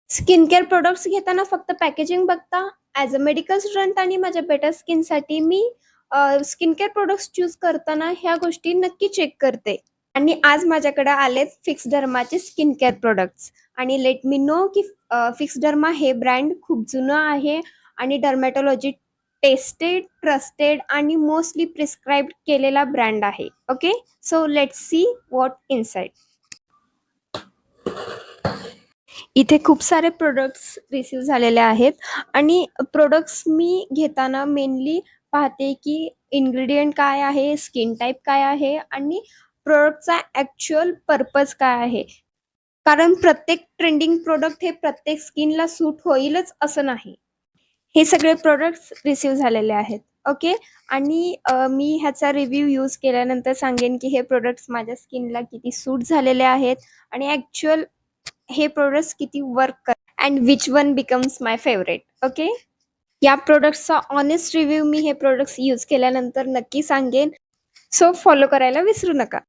Skin care products घेताना फक्त packaging बघता. ॲज अ मेडिकल स्टुडंट आणि माझ्या बेटर स्किनसाठी मी स्किन केअर प्रोडक्ट्स चूज करताना ह्या गोष्टी नक्की चेक करते. आणि आज माझ्याकडे आलेत फिक्स डर्माचे स्किन केअर प्रोडक्ट्स आणि लेट मी नो की फिक्स डर्मा हे ब्रँड खूप जुनं आहे आणि डर्मॅटॉलॉजी टेस्टेड, ट्रस्टेड आणि मोस्टली प्रिस्क्राईब केलेला ब्रँड आहे. Okay, so let's see what inside. इथे खूप सारे प्रोडक्ट्स रिसीव झालेले आहेत आणि प्रोडक्ट्स मी घेताना मेनली पाहते की इन्ग्रेडियंट काय आहे, स्किन टाईप काय आहे आणि प्रोडक्टचा ॲक्च्युअल पर्पज काय आहे. कारण प्रत्येक ट्रेंडिंग प्रोडक्ट हे प्रत्येक स्किनला सूट होईलच असं नाही. हे सगळे प्रोडक्ट्स रिसीव झालेले आहेत. ओके. आणि मी ह्याचा रिव्ह्यू यूज केल्यानंतर सांगेन की हे प्रोडक्ट्स माझ्या स्किनला किती सूट झालेले आहेत आणि ॲक्च्युअल हे प्रोडक्ट्स किती वर्क करतात and which one becomes my favourite. Okay. या प्रोडक्ट्सचा ऑनेस्ट रिव्ह्यू मी हे प्रोडक्ट्स यूज केल्यानंतर नक्की सांगेन. सो फॉलो करायला विसरू नका.